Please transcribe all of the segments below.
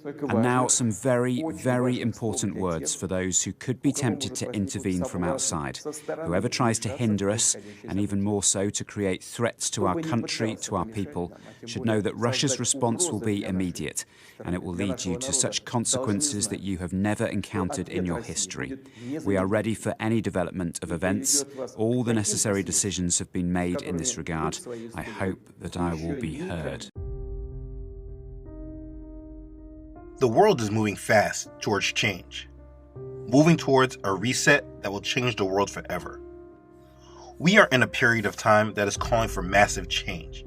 And now some very, very important words for those who could be tempted to intervene from outside. Whoever tries to hinder us, and even more so to create threats to our country, to our people, should know that Russia's response will be immediate, and it will lead you to such consequences that you have never encountered in your history. We are ready for any development of events. All the necessary decisions have been made in this regard. I hope that I will be heard. The world is moving fast towards change, moving towards a reset that will change the world forever. We are in a period of time that is calling for massive change,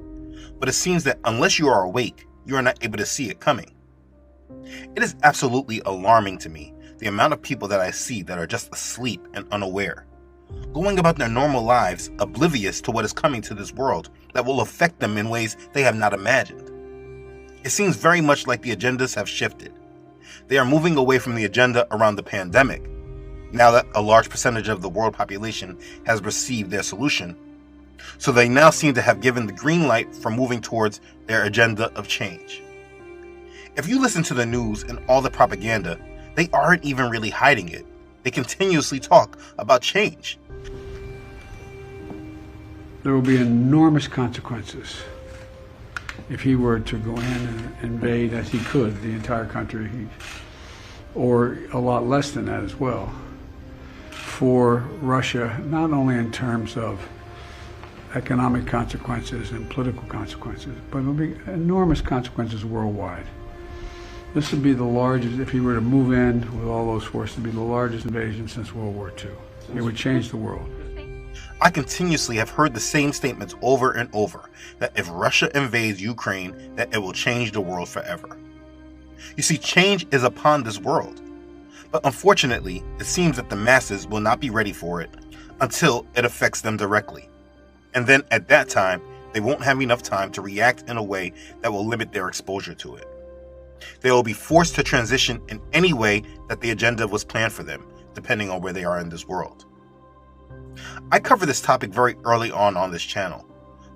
but it seems that unless you are awake, you are not able to see it coming. It is absolutely alarming to me, the amount of people that I see that are just asleep and unaware, going about their normal lives oblivious to what is coming to this world that will affect them in ways they have not imagined. It seems very much like the agendas have shifted. They are moving away from the agenda around the pandemic, now that a large percentage of the world population has received their solution. So they now seem to have given the green light for moving towards their agenda of change. If you listen to the news and all the propaganda, they aren't even really hiding it. They continuously talk about change. There will be enormous consequences if he were to go in and invade, as he could, the entire country, or a lot less than that as well, for Russia, not only in terms of economic consequences and political consequences, but it'll be enormous consequences worldwide. This would be the largest, if he were to move in with all those forces, it would be the largest invasion since World War II. It would change the world. I continuously have heard the same statements over and over, that if Russia invades Ukraine, that it will change the world forever. You see, change is upon this world. But unfortunately, it seems that the masses will not be ready for it until it affects them directly. And then at that time, they won't have enough time to react in a way that will limit their exposure to it. They will be forced to transition in any way that the agenda was planned for them, depending on where they are in this world. I covered this topic very early on this channel,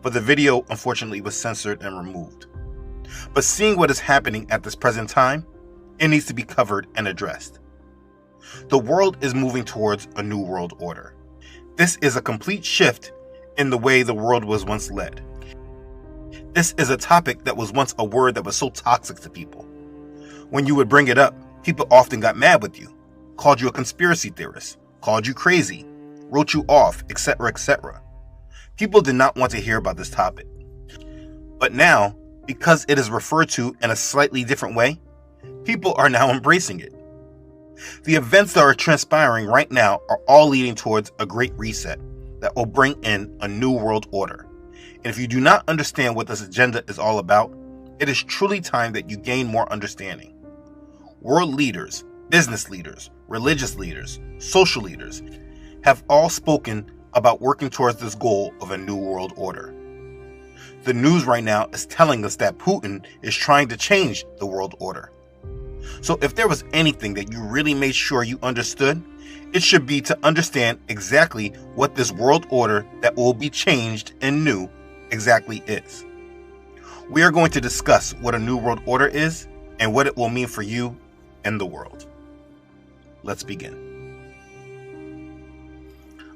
but the video unfortunately was censored and removed. But seeing what is happening at this present time, it needs to be covered and addressed. The world is moving towards a new world order. This is a complete shift in the way the world was once led. This is a topic that was once a word that was so toxic to people. When you would bring it up, people often got mad with you, called you a conspiracy theorist, called you crazy, wrote you off, etc., etc. People did not want to hear about this topic. But now, because it is referred to in a slightly different way, people are now embracing it. The events that are transpiring right now are all leading towards a great reset that will bring in a new world order. And if you do not understand what this agenda is all about, it is truly time that you gain more understanding. World leaders, business leaders, religious leaders, social leaders have all spoken about working towards this goal of a new world order. The news right now is telling us that Putin is trying to change the world order. So if there was anything that you really made sure you understood, it should be to understand exactly what this world order that will be changed and new exactly is. We are going to discuss what a new world order is and what it will mean for you and the world. Let's begin.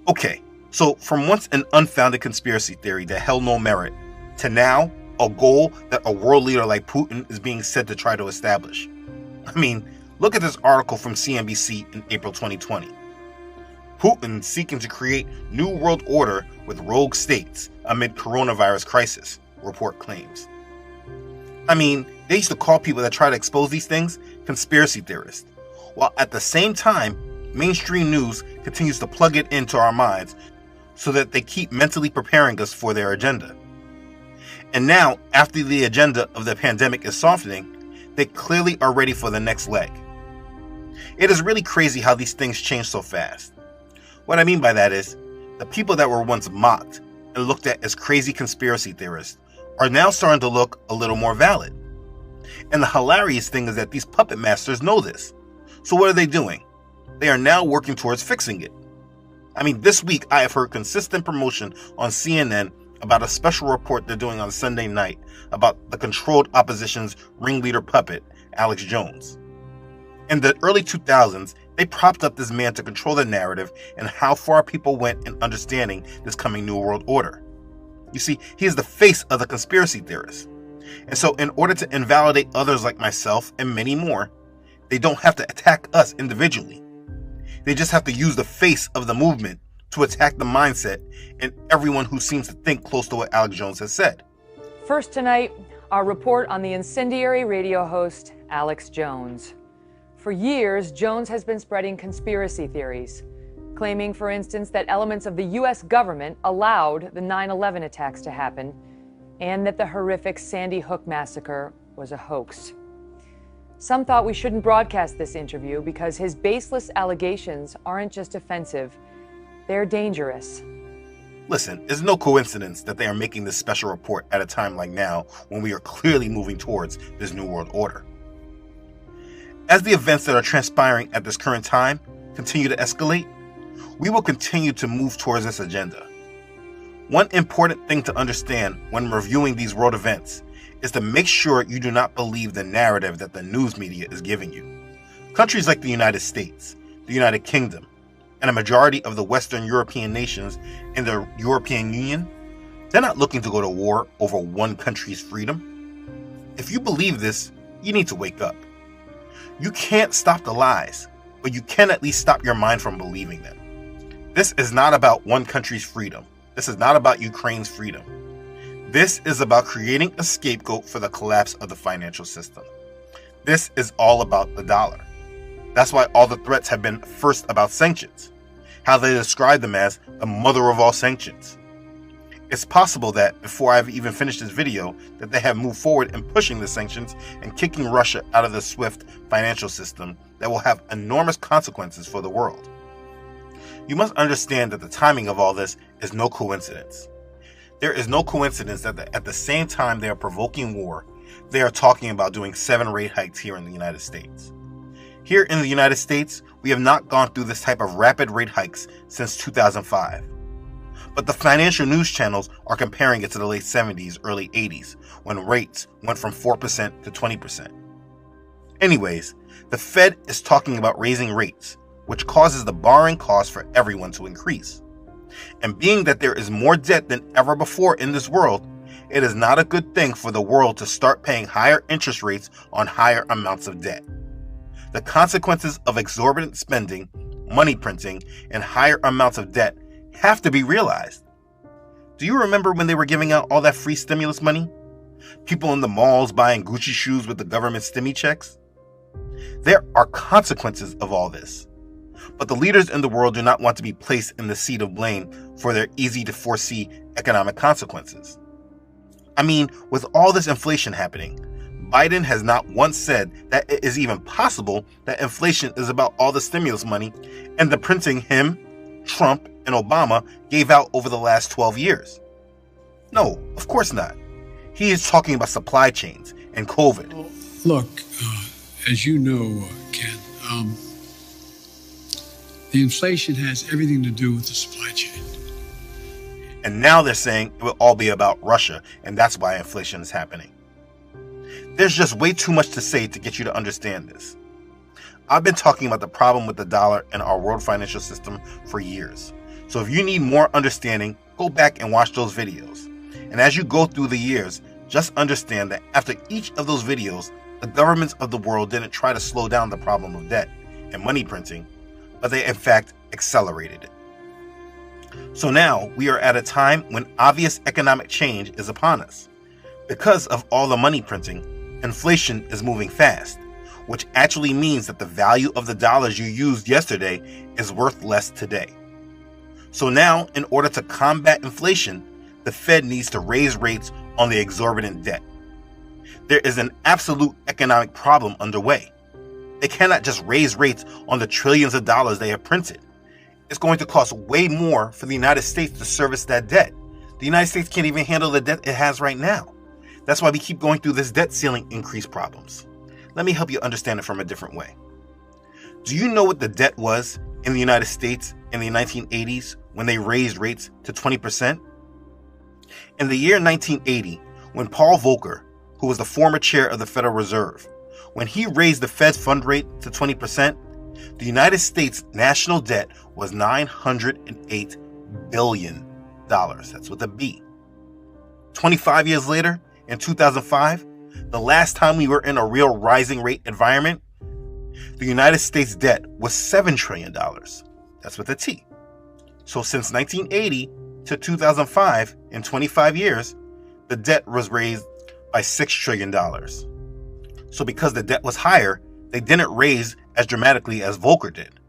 Okay, so from once an unfounded conspiracy theory that held no merit, to now a goal that a world leader like Putin is being said to try to establish. I mean, look at this article from CNBC in April 2020. Putin seeking to create new world order with rogue states amid coronavirus crisis, report claims. I mean, they used to call people that try to expose these things conspiracy theorists, while at the same time, mainstream news continues to plug it into our minds so that they keep mentally preparing us for their agenda. And now, after the agenda of the pandemic is softening, they clearly are ready for the next leg. It is really crazy how these things change so fast. What I mean by that is, the people that were once mocked and looked at as crazy conspiracy theorists are now starting to look a little more valid. And the hilarious thing is that these puppet masters know this. So what are they doing? They are now working towards fixing it. I mean, this week I have heard consistent promotion on CNN about a special report they're doing on Sunday night about the controlled opposition's ringleader puppet Alex Jones. In the early 2000s, they propped up this man to control the narrative and how far people went in understanding this coming New World Order. You see, he is the face of the conspiracy theorists. And so in order to invalidate others like myself and many more, they don't have to attack us individually. They just have to use the face of the movement to attack the mindset and everyone who seems to think close to what Alex Jones has said. First tonight, our report on the incendiary radio host, Alex Jones. For years, Jones has been spreading conspiracy theories, claiming, for instance, that elements of the U.S. government allowed the 9/11 attacks to happen and that the horrific Sandy Hook massacre was a hoax. Some thought we shouldn't broadcast this interview because his baseless allegations aren't just offensive, they're dangerous. Listen, it's no coincidence that they are making this special report at a time like now when we are clearly moving towards this New World Order. As the events that are transpiring at this current time continue to escalate, we will continue to move towards this agenda. One important thing to understand when reviewing these world events is to make sure you do not believe the narrative that the news media is giving you. Countries like the United States, the United Kingdom, and a majority of the Western European nations in the European Union, they're not looking to go to war over one country's freedom. If you believe this, you need to wake up. You can't stop the lies, but you can at least stop your mind from believing them. This is not about one country's freedom. This is not about Ukraine's freedom. This is about creating a scapegoat for the collapse of the financial system. This is all about the dollar. That's why all the threats have been first about sanctions, how they describe them as the mother of all sanctions. It's possible that before I've even finished this video, that they have moved forward in pushing the sanctions and kicking Russia out of the SWIFT financial system that will have enormous consequences for the world. You must understand that the timing of all this is no coincidence. There is no coincidence that at the same time they are provoking war, they are talking about doing 7 rate hikes here in the United States. Here in the United States, we have not gone through this type of rapid rate hikes since 2005. But the financial news channels are comparing it to the late 70s, early 80s, when rates went from 4% to 20%. Anyways, the Fed is talking about raising rates, which causes the borrowing cost for everyone to increase. And being that there is more debt than ever before in this world, it is not a good thing for the world to start paying higher interest rates on higher amounts of debt. The consequences of exorbitant spending, money printing, and higher amounts of debt have to be realized. Do you remember when they were giving out all that free stimulus money? People in the malls buying Gucci shoes with the government stimmy checks? There are consequences of all this. But the leaders in the world do not want to be placed in the seat of blame for their easy to foresee economic consequences. I mean, with all this inflation happening, Biden has not once said that it is even possible that inflation is about all the stimulus money and the printing him, Trump, and Obama gave out over the last 12 years. No, of course not. He is talking about supply chains and COVID. Look, as you know, Ken, the inflation has everything to do with the supply chain. And now they're saying it will all be about Russia, and that's why inflation is happening. There's just way too much to say to get you to understand this. I've been talking about the problem with the dollar and our world financial system for years. So if you need more understanding, go back and watch those videos. And as you go through the years, just understand that after each of those videos, the governments of the world didn't try to slow down the problem of debt and money printing, but they in fact accelerated it. So now we are at a time when obvious economic change is upon us. Because of all the money printing, inflation is moving fast, which actually means that the value of the dollars you used yesterday is worth less today. So now, in order to combat inflation, the Fed needs to raise rates on the exorbitant debt. There is an absolute economic problem underway. They cannot just raise rates on the trillions of dollars they have printed. It's going to cost way more for the United States to service that debt. The United States can't even handle the debt it has right now. That's why we keep going through this debt ceiling increase problems. Let me help you understand it from a different way. Do you know what the debt was in the United States in the 1980s when they raised rates to 20%? In the year 1980, when Paul Volcker, who was the former chair of the Federal Reserve, When he raised the Fed's fund rate to 20%, the United States national debt was $908 billion. That's with a B. 25 years later, in 2005, the last time we were in a real rising rate environment, the United States debt was $7 trillion. That's with a T. So since 1980 to 2005, in 25 years, the debt was raised by $6 trillion. So because the debt was higher, they didn't raise as dramatically as Volcker did.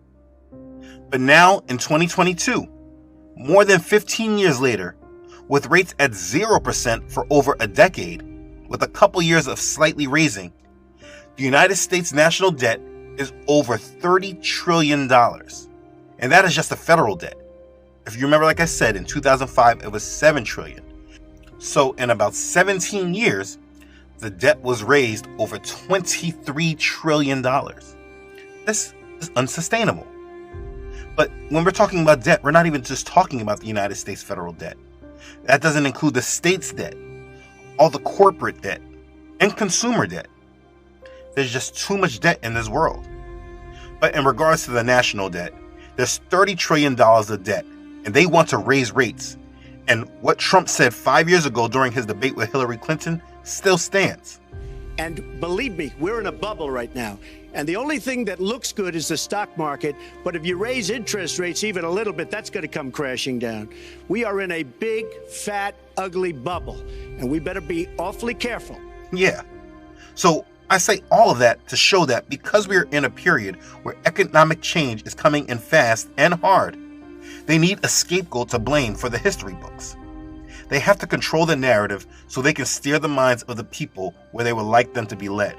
But now in 2022, more than 15 years later, with rates at 0% for over a decade, with a couple years of slightly raising, the United States national debt is over $30 trillion. And that is just the federal debt. If you remember, like I said, in 2005, it was $7 trillion. So in about 17 years, the debt was raised over $23 trillion. This is unsustainable. But when we're talking about debt, we're not even just talking about the United States federal debt. That doesn't include the state's debt, all the corporate debt, and consumer debt. There's just too much debt in this world. But in regards to the national debt, there's $30 trillion of debt, and they want to raise rates. And what Trump said 5 years ago during his debate with Hillary Clinton still stands. And believe me, we're in a bubble right now. And the only thing that looks good is the stock market. But if you raise interest rates even a little bit, that's going to come crashing down. We are in a big, fat, ugly bubble. And we better be awfully careful. Yeah. So I say all of that to show that because we're in a period where economic change is coming in fast and hard, they need a scapegoat to blame for the history books. They have to control the narrative so they can steer the minds of the people where they would like them to be led.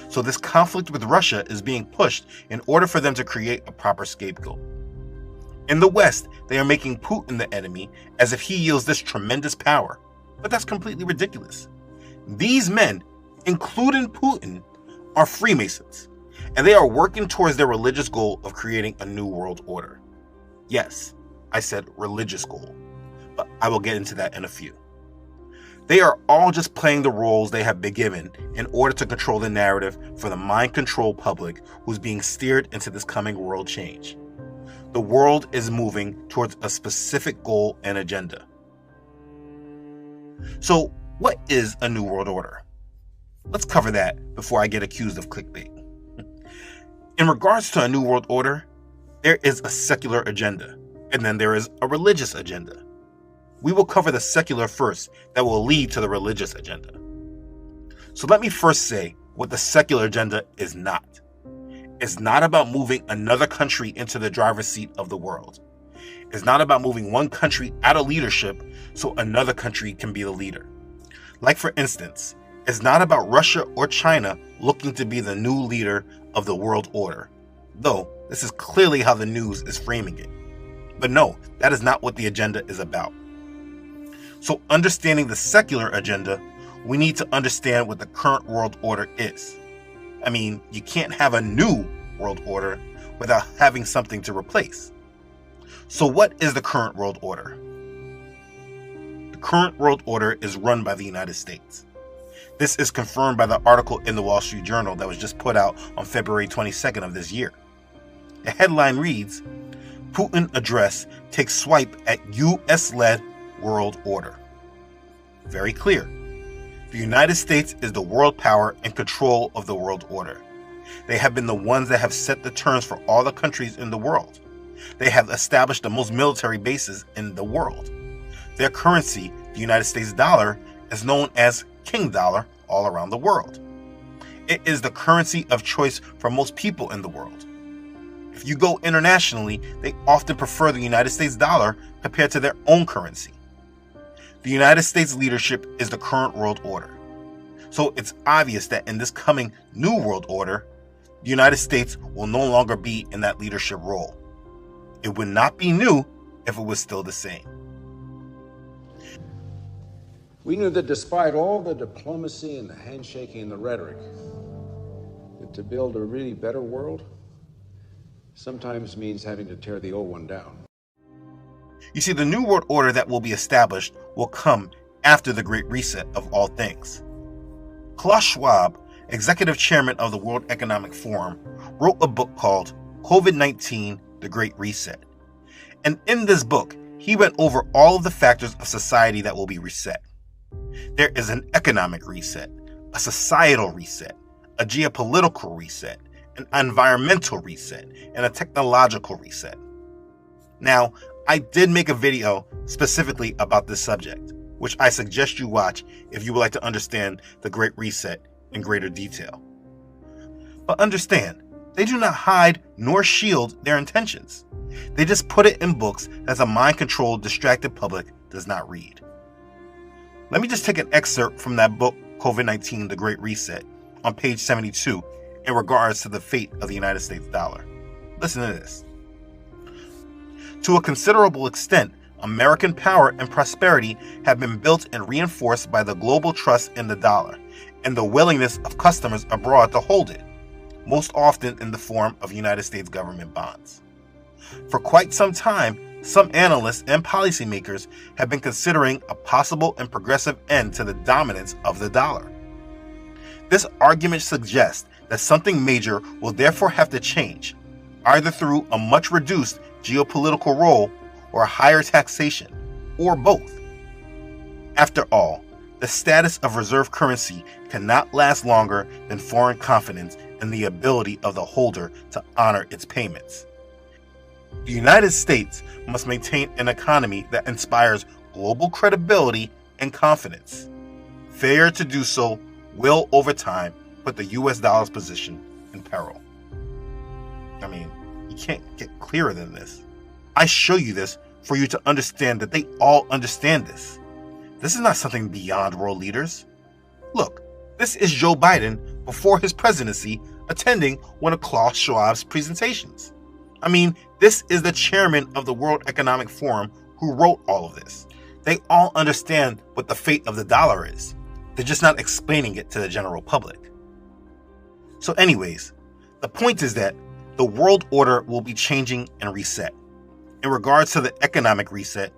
So this conflict with Russia is being pushed in order for them to create a proper scapegoat. In the West, they are making Putin the enemy as if he yields this tremendous power. But that's completely ridiculous. These men, including Putin, are Freemasons, and they are working towards their religious goal of creating a new world order. Yes, I said religious goal, but I will get into that in a few. They are all just playing the roles they have been given in order to control the narrative for the mind-controlled public who's being steered into this coming world change. The world is moving towards a specific goal and agenda. So, what is a new world order? Let's cover that before I get accused of clickbait. In regards to a new world order, there is a secular agenda, and then there is a religious agenda. We will cover the secular first that will lead to the religious agenda. So let me first say what the secular agenda is not. It's not about moving another country into the driver's seat of the world. It's not about moving one country out of leadership so another country can be the leader. Like for instance, it's not about Russia or China looking to be the new leader of the world order, though this is clearly how the news is framing it. But no, that is not what the agenda is about. So understanding the secular agenda, we need to understand what the current world order is. I mean, you can't have a new world order without having something to replace. So what is the current world order? The current world order is run by the United States. This is confirmed by the article in the Wall Street Journal that was just put out on February 22nd of this year. The headline reads, Putin address takes swipe at U.S.-led world order. Very clear. The United States is the world power in control of the world order. They have been the ones that have set the terms for all the countries in the world. They have established the most military bases in the world. Their currency, the United States dollar, is known as King Dollar all around the world. It is the currency of choice for most people in the world. If you go internationally, they often prefer the United States dollar compared to their own currency. The United States leadership is the current world order. So it's obvious that in this coming new world order, the United States will no longer be in that leadership role. It would not be new if it was still the same. We knew that despite all the diplomacy and the handshaking and the rhetoric, that to build a really better world sometimes means having to tear the old one down. You see, the new world order that will be established will come after the Great Reset of all things. Klaus Schwab executive chairman of the World Economic Forum, wrote a book called COVID-19, The Great Reset. And in this book, he went over all of the factors of society that will be reset. There is an economic reset, a societal reset, a geopolitical reset, an environmental reset, and a technological reset. Now, I did make a video specifically about this subject, which I suggest you watch if you would like to understand the Great Reset in greater detail. But understand, they do not hide nor shield their intentions. They just put it in books that the mind-controlled, distracted public does not read. Let me just take an excerpt from that book, COVID-19, The Great Reset, on page 72 in regards to the fate of the United States dollar. Listen to this. To a considerable extent, American power and prosperity have been built and reinforced by the global trust in the dollar and the willingness of customers abroad to hold it, most often in the form of United States government bonds. For quite some time, some analysts and policymakers have been considering a possible and progressive end to the dominance of the dollar. This argument suggests that something major will therefore have to change, either through a much reduced geopolitical role or higher taxation, or both. After all, the status of reserve currency cannot last longer than foreign confidence in the ability of the holder to honor its payments. The United States must maintain an economy that inspires global credibility and confidence. Failure to do so will, over time, put the US dollar's position in peril. I mean, you can't get clearer than this. I show you this for you to understand that they all understand this. This is not something beyond world leaders. Look, this is Joe Biden before his presidency attending one of Klaus Schwab's presentations. I mean, this is the chairman of the World Economic Forum who wrote all of this. They all understand what the fate of the dollar is. They're just not explaining it to the general public. So anyways, the point is that the world order will be changing and reset. In regards to the economic reset,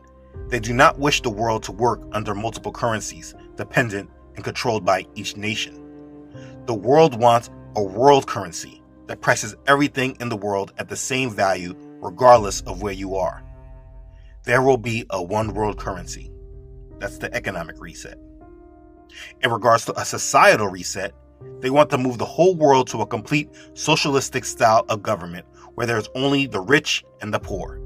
they do not wish the world to work under multiple currencies, dependent and controlled by each nation. The world wants a world currency that prices everything in the world at the same value, regardless of where you are. There will be a one world currency. That's the economic reset. In regards to a societal reset, they want to move the whole world to a complete socialistic style of government where there's only the rich and the poor.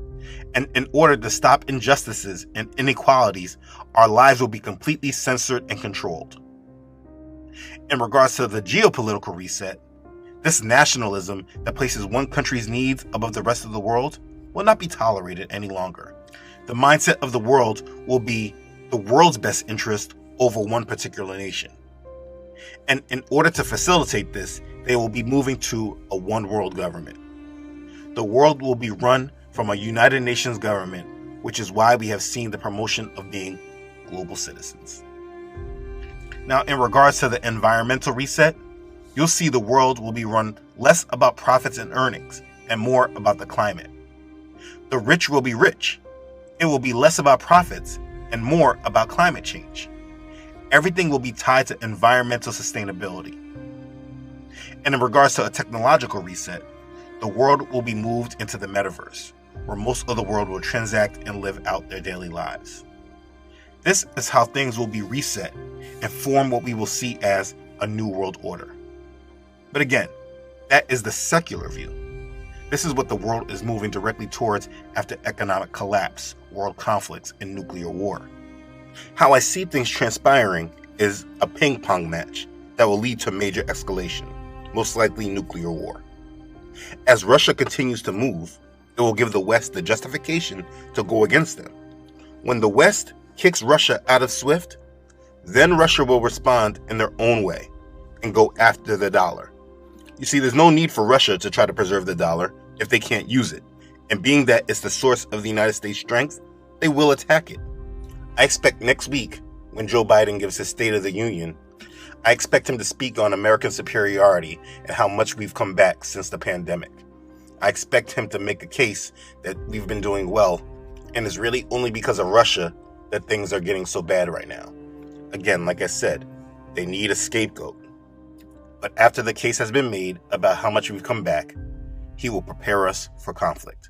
And in order to stop injustices and inequalities, our lives will be completely censored and controlled. In regards to the geopolitical reset, this nationalism that places one country's needs above the rest of the world will not be tolerated any longer. The mindset of the world will be the world's best interest over one particular nation. And in order to facilitate this, they will be moving to a one world government. The world will be run from a United Nations government, which is why we have seen the promotion of being global citizens. Now, in regards to the environmental reset, you'll see the world will be run less about profits and earnings and more about the climate. The rich will be rich. It will be less about profits and more about climate change. Everything will be tied to environmental sustainability. And in regards to a technological reset, the world will be moved into the metaverse, where most of the world will transact and live out their daily lives. This is how things will be reset and form what we will see as a new world order. But again, that is the secular view. This is what the world is moving directly towards after economic collapse, world conflicts, and nuclear war. How I see things transpiring is a ping pong match that will lead to major escalation, most likely nuclear war. As Russia continues to move, it will give the West the justification to go against them. When the West kicks Russia out of SWIFT, then Russia will respond in their own way and go after the dollar. You see, there's no need for Russia to try to preserve the dollar if they can't use it. And being that it's the source of the United States' strength, they will attack it. I expect next week, when Joe Biden gives his State of the Union, I expect him to speak on American superiority and how much we've come back since the pandemic. I expect him to make a case that we've been doing well, and it's really only because of Russia that things are getting so bad right now. Again, like I said, they need a scapegoat. But after the case has been made about how much we've come back, he will prepare us for conflict.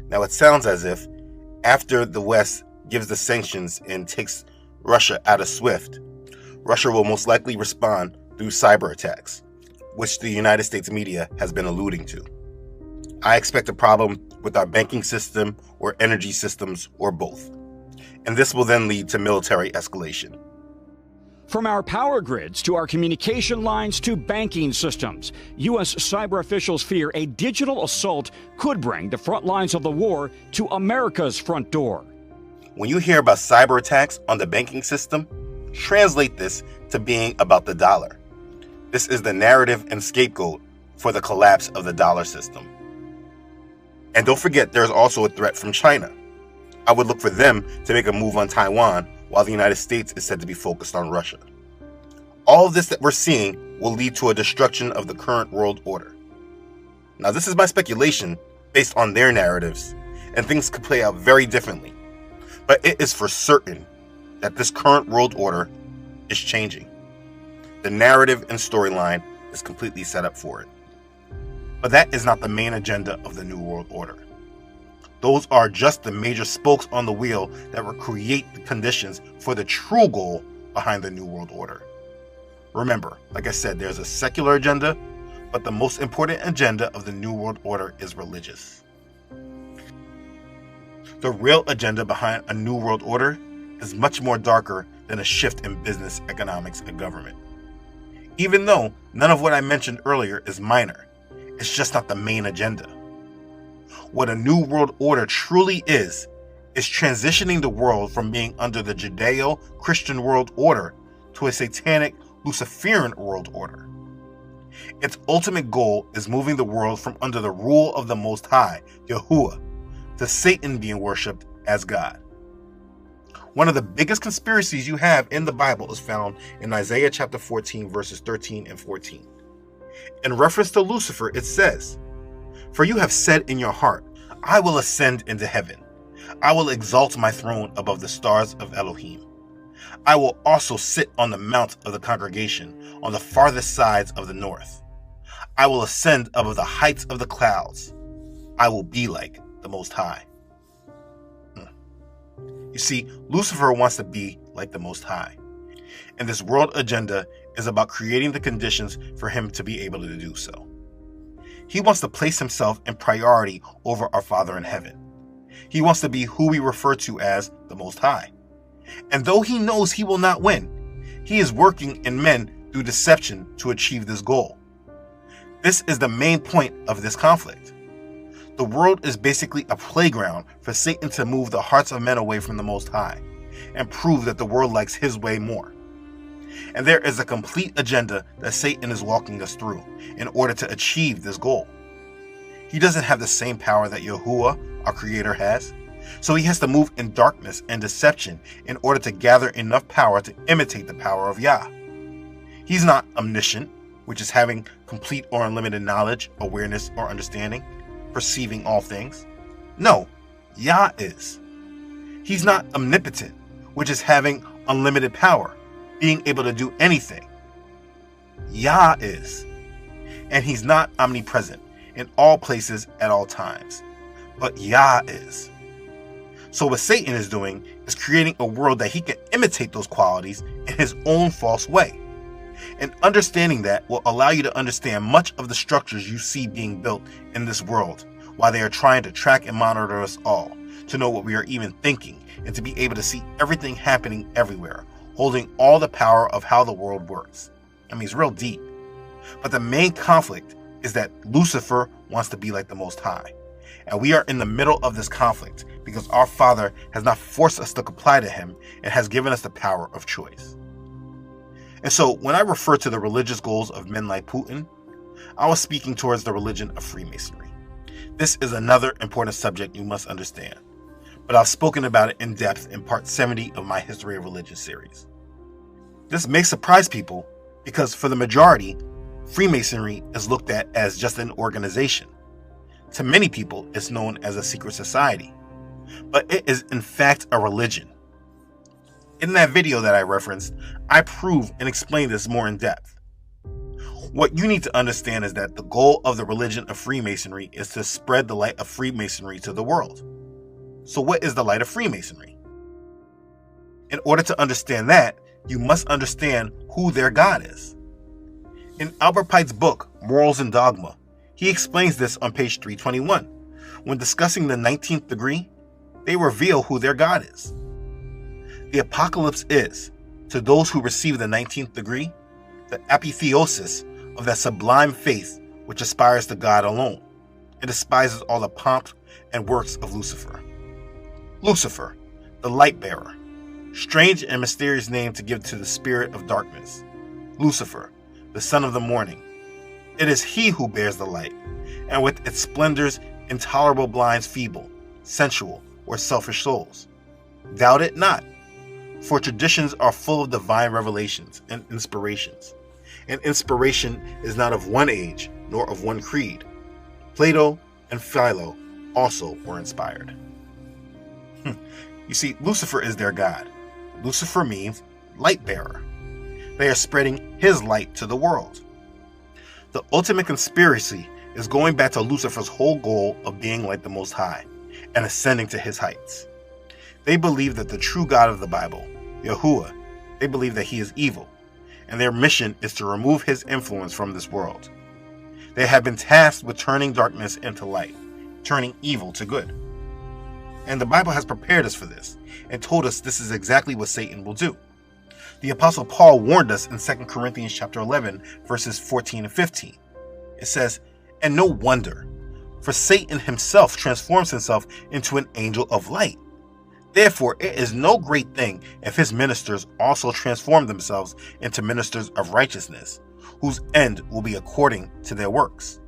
Now it sounds as if after the West gives the sanctions and takes Russia out of SWIFT, Russia will most likely respond through cyber attacks, which the United States media has been alluding to. I expect a problem with our banking system or energy systems or both. And this will then lead to military escalation. From our power grids to our communication lines to banking systems, U.S. cyber officials fear a digital assault could bring the front lines of the war to America's front door. When you hear about cyber attacks on the banking system, translate this to being about the dollar. This is the narrative and scapegoat for the collapse of the dollar system. And don't forget, there's also a threat from China. I would look for them to make a move on Taiwan while the United States is said to be focused on Russia. All of this that we're seeing will lead to a destruction of the current world order. Now, this is my speculation based on their narratives, and things could play out very differently. But it is for certain that this current world order is changing. The narrative and storyline is completely set up for it. But that is not the main agenda of the New World Order. Those are just the major spokes on the wheel that will create the conditions for the true goal behind the New World Order. Remember, like I said, there's a secular agenda, but the most important agenda of the New World Order is religious. The real agenda behind a New World Order is much more darker than a shift in business, economics, and government. Even though none of what I mentioned earlier is minor, it's just not the main agenda. What a New World Order truly is transitioning the world from being under the Judeo-Christian world order to a satanic Luciferian world order. Its ultimate goal is moving the world from under the rule of the Most High, Yahuwah, to Satan being worshipped as God. One of the biggest conspiracies you have in the Bible is found in Isaiah chapter 14, verses 13 and 14. In reference to Lucifer, it says, "For you have said in your heart, I will ascend into heaven. I will exalt my throne above the stars of Elohim. I will also sit on the mount of the congregation on the farthest sides of the north. I will ascend above the heights of the clouds. I will be like the Most High." You see, Lucifer wants to be like the Most High. And this world agenda is about creating the conditions for him to be able to do so. He wants to place himself in priority over our Father in heaven. He wants to be who we refer to as the Most High. And though he knows he will not win, he is working in men through deception to achieve this goal. This is the main point of this conflict. The world is basically a playground for Satan to move the hearts of men away from the Most High and prove that the world likes his way more. And there is a complete agenda that Satan is walking us through in order to achieve this goal. He doesn't have the same power that Yahuwah, our Creator, has, so he has to move in darkness and deception in order to gather enough power to imitate the power of Yah. He's not omniscient, which is having complete or unlimited knowledge, awareness, or understanding, perceiving all things. No, Yah is. He's not omnipotent, which is having unlimited power, being able to do anything. Yah is. And he's not omnipresent in all places at all times, but Yah is. So what Satan is doing is creating a world that he can imitate those qualities in his own false way. And understanding that will allow you to understand much of the structures you see being built in this world, while they are trying to track and monitor us all, to know what we are even thinking, and to be able to see everything happening everywhere, holding all the power of how the world works. I mean, it's real deep. But the main conflict is that Lucifer wants to be like the Most High. And we are in the middle of this conflict because our Father has not forced us to comply to him and has given us the power of choice. And so when I refer to the religious goals of men like Putin, I was speaking towards the religion of Freemasonry. This is another important subject you must understand, but I've spoken about it in depth in part 70 of my History of Religion series. This may surprise people because for the majority, Freemasonry is looked at as just an organization. To many people, it's known as a secret society, but it is in fact a religion. In that video that I referenced, I prove and explain this more in depth. What you need to understand is that the goal of the religion of Freemasonry is to spread the light of Freemasonry to the world. So what is the light of Freemasonry? In order to understand that, you must understand who their God is. In Albert Pike's book, Morals and Dogma, he explains this on page 321. When discussing the 19th degree, they reveal who their God is. The apocalypse is, to those who receive the 19th degree, the apotheosis of that sublime faith which aspires to God alone and despises all the pomp and works of Lucifer. Lucifer, the light bearer, strange and mysterious name to give to the spirit of darkness. Lucifer, the son of the morning. It is he who bears the light, and with its splendors intolerable blinds feeble, sensual, or selfish souls. Doubt it not, for traditions are full of divine revelations and inspirations. And inspiration is not of one age, nor of one creed. Plato and Philo also were inspired. You see, Lucifer is their god. Lucifer means light bearer. They are spreading his light to the world. The ultimate conspiracy is going back to Lucifer's whole goal of being like the Most High and ascending to his heights. They believe that the true God of the Bible, Yahuwah, they believe that he is evil, and their mission is to remove his influence from this world. They have been tasked with turning darkness into light, turning evil to good. And the Bible has prepared us for this and told us this is exactly what Satan will do. The Apostle Paul warned us in 2 Corinthians chapter 11, verses 14 and 15. It says, "And no wonder, for Satan himself transforms himself into an angel of light. Therefore, it is no great thing if his ministers also transform themselves into ministers of righteousness, whose end will be according to their works."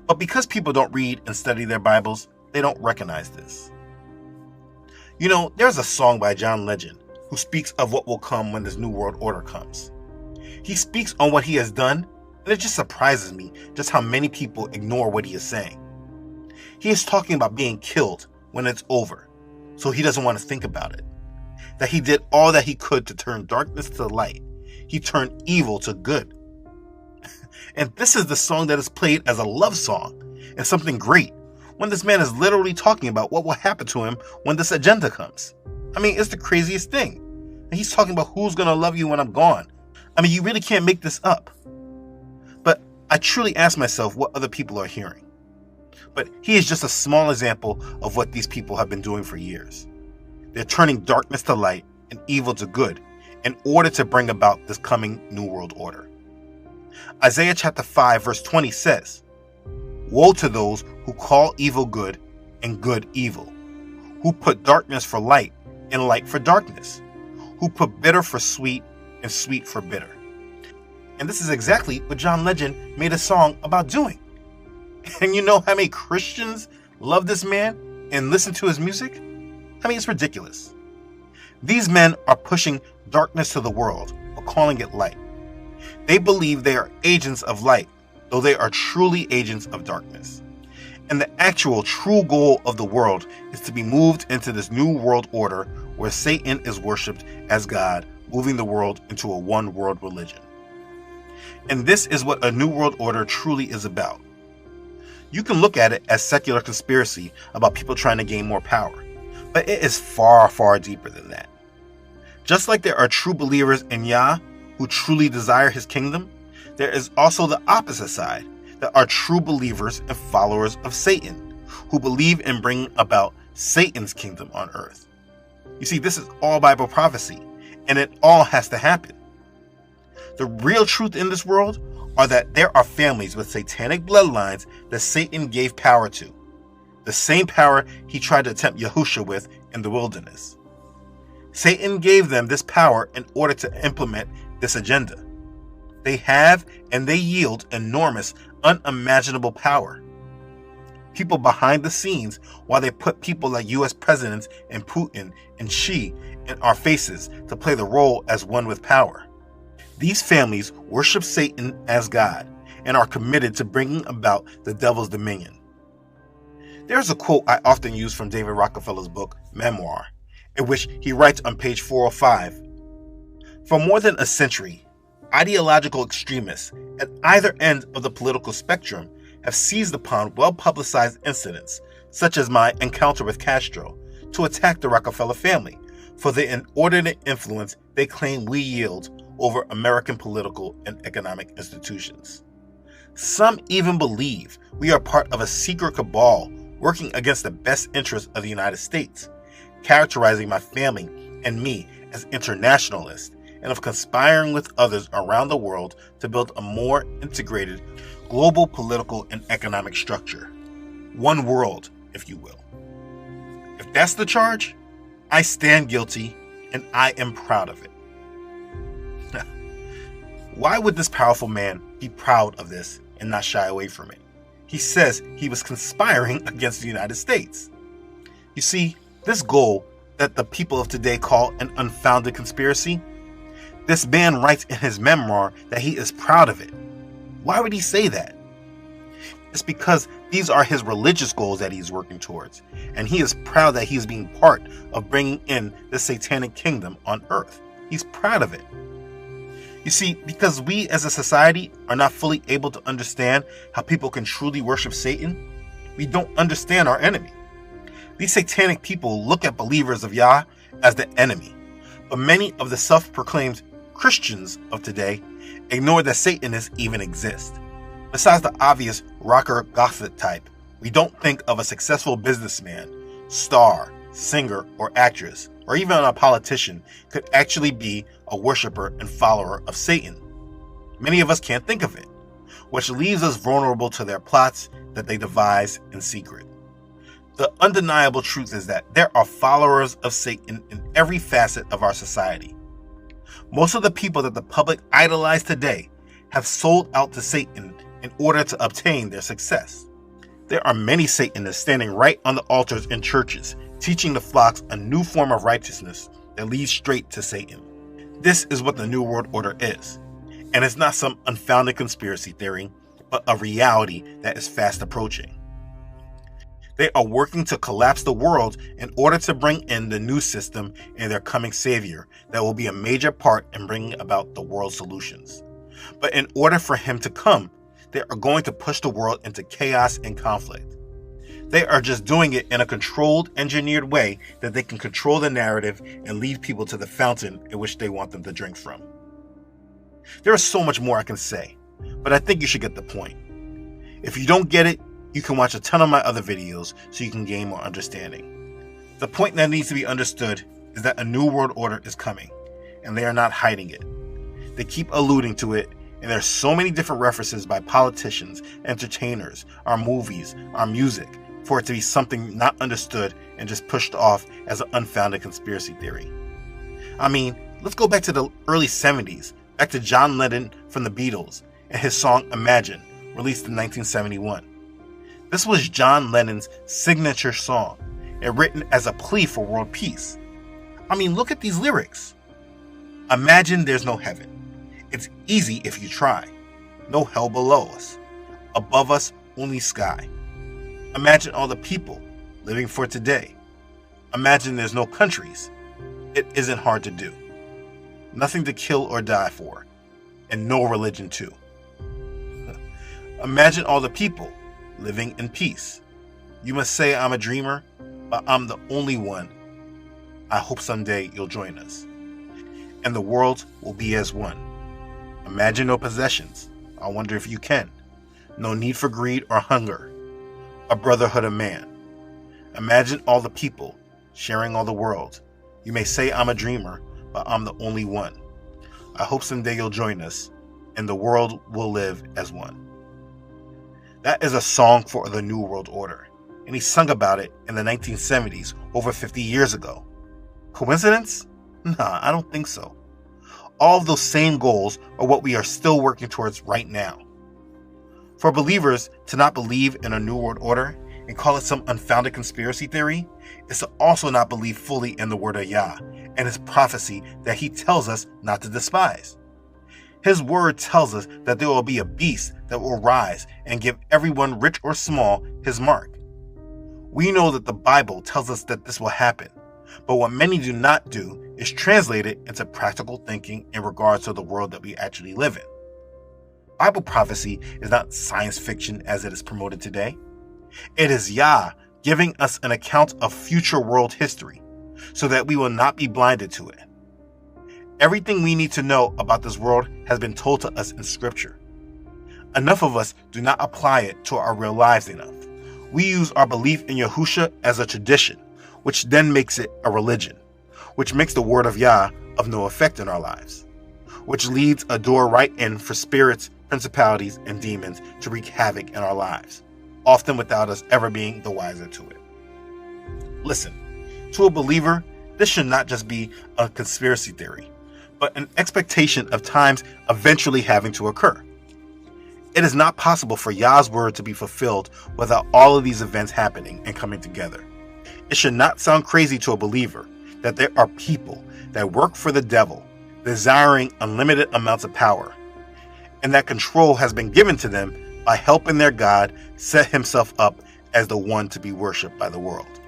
But because people don't read and study their Bibles, they don't recognize this. You know, there's a song by John Legend who speaks of what will come when this New World Order comes. He speaks on what he has done, and it just surprises me just how many people ignore what he is saying. He is talking about being killed when it's over, so he doesn't want to think about it. That he did all that he could to turn darkness to light. He turned evil to good. And this is the song that is played as a love song and something great, when this man is literally talking about what will happen to him when this agenda comes. I mean, it's the craziest thing. And he's talking about who's going to love you when I'm gone. I mean, you really can't make this up. But I truly ask myself what other people are hearing. But he is just a small example of what these people have been doing for years. They're turning darkness to light and evil to good in order to bring about this coming New World Order. Isaiah chapter 5 verse 20 says, "Woe to those who call evil good and good evil, who put darkness for light and light for darkness, who put bitter for sweet and sweet for bitter." And this is exactly what John Legend made a song about doing. And you know how many Christians love this man and listen to his music? I mean, it's ridiculous. These men are pushing darkness to the world, but calling it light. They believe they are agents of light, though they are truly agents of darkness. And the actual true goal of the world is to be moved into this new world order where Satan is worshipped as God, moving the world into a one world religion. And this is what a new world order truly is about. You can look at it as secular conspiracy about people trying to gain more power, but it is far, far deeper than that. Just like there are true believers in Yah who truly desire his kingdom, there is also the opposite side that are true believers and followers of Satan who believe in bringing about Satan's kingdom on earth. You see, this is all Bible prophecy, and it all has to happen. The real truth in this world are that there are families with satanic bloodlines that Satan gave power to. The same power he tried to tempt Yahushua with in the wilderness. Satan gave them this power in order to implement this agenda. They have and they yield enormous, unimaginable power. People behind the scenes, while they put people like US presidents and Putin and Xi in our faces to play the role as one with power. These families worship Satan as God and are committed to bringing about the devil's dominion. There's a quote I often use from David Rockefeller's book, Memoir, in which he writes on page 405, "For more than a century, ideological extremists at either end of the political spectrum have seized upon well-publicized incidents, such as my encounter with Castro, to attack the Rockefeller family for the inordinate influence they claim we yield over American political and economic institutions. Some even believe we are part of a secret cabal working against the best interests of the United States, characterizing my family and me as internationalists and of conspiring with others around the world to build a more integrated global political and economic structure. One world, if you will. If that's the charge, I stand guilty and I am proud of it. Why would this powerful man be proud of this and not shy away from it? He says he was conspiring against the United States. You see, this goal that the people of today call an unfounded conspiracy, this man writes in his memoir that he is proud of it. Why would he say that? It's because these are his religious goals that he's working towards, and he is proud that he's being part of bringing in the satanic kingdom on earth. He's proud of it. You see, because we as a society are not fully able to understand how people can truly worship Satan, we don't understand our enemy. These satanic people look at believers of Yah as the enemy, but many of the self-proclaimed Christians of today ignore that Satanists even exist. Besides the obvious rocker gothic type, we don't think of a successful businessman, star, singer, or actress, or even a politician could actually be a worshiper and follower of Satan. Many of us can't think of it, which leaves us vulnerable to their plots that they devise in secret. The undeniable truth is that there are followers of Satan in every facet of our society. Most of the people that the public idolize today have sold out to Satan in order to obtain their success. There are many Satanists standing right on the altars in churches, teaching the flocks a new form of righteousness that leads straight to Satan. This is what the New World Order is. And it's not some unfounded conspiracy theory, but a reality that is fast approaching. They are working to collapse the world in order to bring in the new system and their coming savior that will be a major part in bringing about the world's solutions. But in order for him to come, they are going to push the world into chaos and conflict. They are just doing it in a controlled, engineered way that they can control the narrative and lead people to the fountain in which they want them to drink from. There is so much more I can say, but I think you should get the point. If you don't get it, you can watch a ton of my other videos so you can gain more understanding. The point that needs to be understood is that a new world order is coming, and they are not hiding it. They keep alluding to it, and there are so many different references by politicians, entertainers, our movies, our music, for it to be something not understood and just pushed off as an unfounded conspiracy theory. I mean, let's go back to the early 70s, back to John Lennon from the Beatles and his song Imagine, released in 1971. This was John Lennon's signature song and written as a plea for world peace. I mean, look at these lyrics. Imagine there's no heaven. It's easy if you try. No hell below us. Above us, only sky. Imagine all the people living for today. Imagine there's no countries. It isn't hard to do. Nothing to kill or die for. And no religion too. Imagine all the people living in peace. You must say I'm a dreamer, but I'm the only one. I hope someday you'll join us. And the world will be as one. Imagine no possessions. I wonder if you can. No need for greed or hunger. A brotherhood of man. Imagine all the people sharing all the world. You may say I'm a dreamer, but I'm the only one. I hope someday you'll join us, and the world will live as one. That is a song for the New World Order, and he sung about it in the 1970s, over 50 years ago. Coincidence? Nah, I don't think so. All of those same goals are what we are still working towards right now. For believers to not believe in a New World Order and call it some unfounded conspiracy theory is to also not believe fully in the word of Yah and his prophecy that he tells us not to despise. His word tells us that there will be a beast that will rise and give everyone, rich or small, his mark. We know that the Bible tells us that this will happen, but what many do not do is translated into practical thinking in regards to the world that we actually live in. Bible prophecy is not science fiction as it is promoted today. It is Yah giving us an account of future world history so that we will not be blinded to it. Everything we need to know about this world has been told to us in Scripture. Enough of us do not apply it to our real lives enough. We use our belief in Yahusha as a tradition, which then makes it a religion, which makes the word of Yah of no effect in our lives, which leads a door right in for spirits, principalities, and demons to wreak havoc in our lives, often without us ever being the wiser to it. Listen, to a believer, this should not just be a conspiracy theory, but an expectation of times eventually having to occur. It is not possible for Yah's word to be fulfilled without all of these events happening and coming together. It should not sound crazy to a believer that there are people that work for the devil, desiring unlimited amounts of power, and that control has been given to them by helping their God set himself up as the one to be worshipped by the world.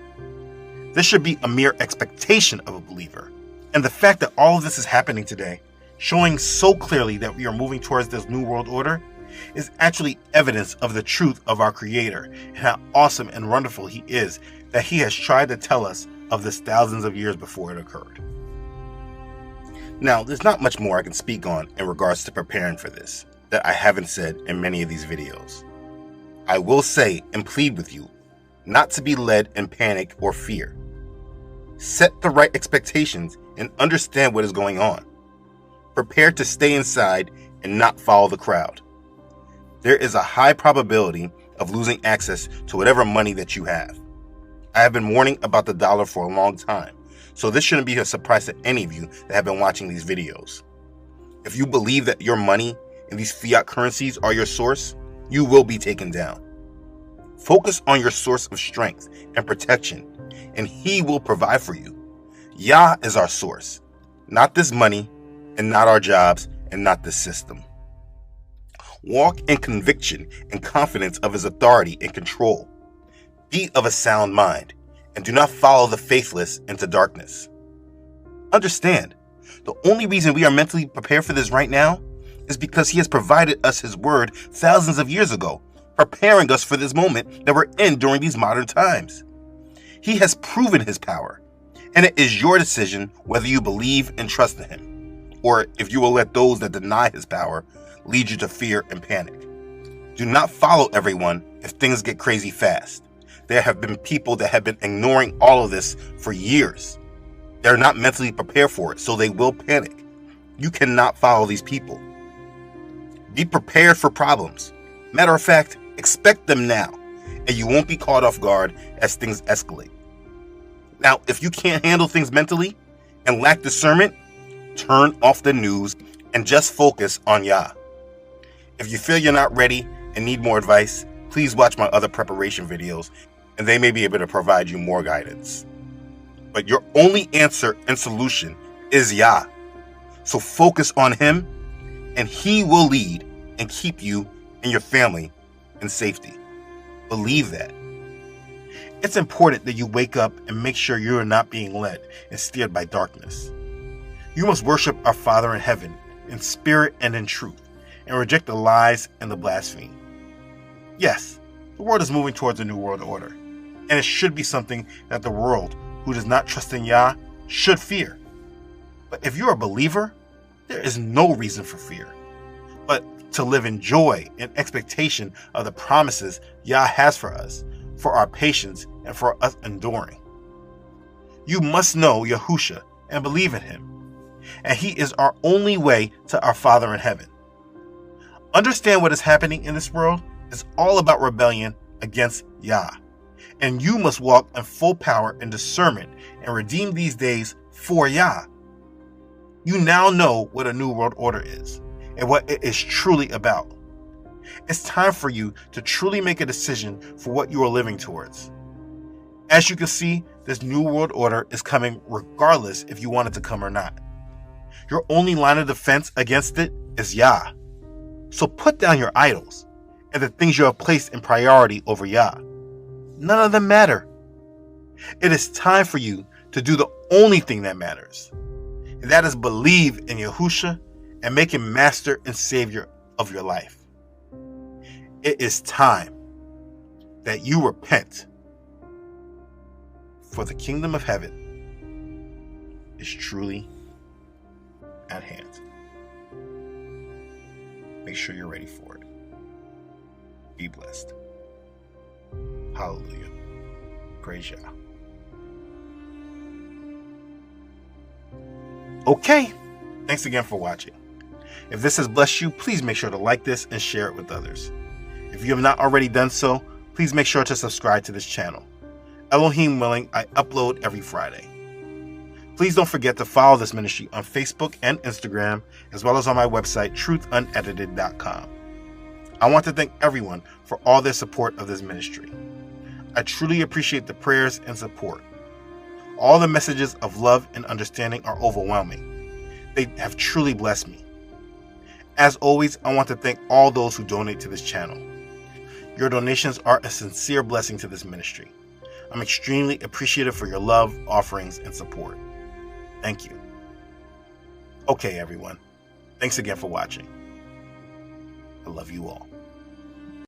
This should be a mere expectation of a believer. And the fact that all of this is happening today, showing so clearly that we are moving towards this new world order, is actually evidence of the truth of our Creator and how awesome and wonderful He is that He has tried to tell us of this thousands of years before it occurred. Now, there's not much more I can speak on in regards to preparing for this that I haven't said in many of these videos. I will say and plead with you not to be led in panic or fear. Set the right expectations and understand what is going on. Prepare to stay inside and not follow the crowd. There is a high probability of losing access to whatever money that you have. I have been warning about the dollar for a long time, so this shouldn't be a surprise to any of you that have been watching these videos. If you believe that your money and these fiat currencies are your source, you will be taken down. Focus on your source of strength and protection, and He will provide for you. Yah is our source, not this money, and not our jobs, and not this system. Walk in conviction and confidence of His authority and control. Be of a sound mind, and do not follow the faithless into darkness. Understand, the only reason we are mentally prepared for this right now is because He has provided us His word thousands of years ago, preparing us for this moment that we're in during these modern times. He has proven His power, and it is your decision whether you believe and trust in Him, or if you will let those that deny His power lead you to fear and panic. Do not follow everyone if things get crazy fast. There have been people that have been ignoring all of this for years. They're not mentally prepared for it, so they will panic. You cannot follow these people. Be prepared for problems. Matter of fact, expect them now, and you won't be caught off guard as things escalate. Now, if you can't handle things mentally and lack discernment, turn off the news and just focus on Yah. If you feel you're not ready and need more advice, please watch my other preparation videos, and they may be able to provide you more guidance. But your only answer and solution is Yah. So focus on Him, and He will lead and keep you and your family in safety. Believe that. It's important that you wake up and make sure you are not being led and steered by darkness. You must worship our Father in heaven in spirit and in truth, and reject the lies and the blasphemy. Yes, the world is moving towards a new world order, and it should be something that the world who does not trust in Yah should fear. But if you're a believer, there is no reason for fear, but to live in joy and expectation of the promises Yah has for us, for our patience, and for us enduring. You must know Yahusha and believe in Him, and He is our only way to our Father in heaven. Understand what is happening in this world is all about rebellion against Yah, and you must walk in full power and discernment and redeem these days for Yah. You now know what a new world order is and what it is truly about. It's time for you to truly make a decision for what you are living towards. As you can see, this new world order is coming regardless if you want it to come or not. Your only line of defense against it is Yah. So put down your idols and the things you have placed in priority over Yah. None of them matter. It is time for you to do the only thing that matters. and that is believe in Yahusha and make him master and savior of your life. It is time that you repent, for the kingdom of heaven is truly at hand. Make sure you're ready for it. Be blessed. Hallelujah. Praise Yah. Okay, thanks again for watching. If this has blessed you, please make sure to like this and share it with others. If you have not already done so, please make sure to subscribe to this channel. Elohim willing, I upload every Friday. Please don't forget to follow this ministry on Facebook and Instagram, as well as on my website, truthunedited.com. I want to thank everyone for all their support of this ministry. I truly appreciate the prayers and support. All the messages of love and understanding are overwhelming. They have truly blessed me. As always, I want to thank all those who donate to this channel. Your donations are a sincere blessing to this ministry. I'm extremely appreciative for your love, offerings, and support. Thank you. Okay, everyone. Thanks again for watching. I love you all.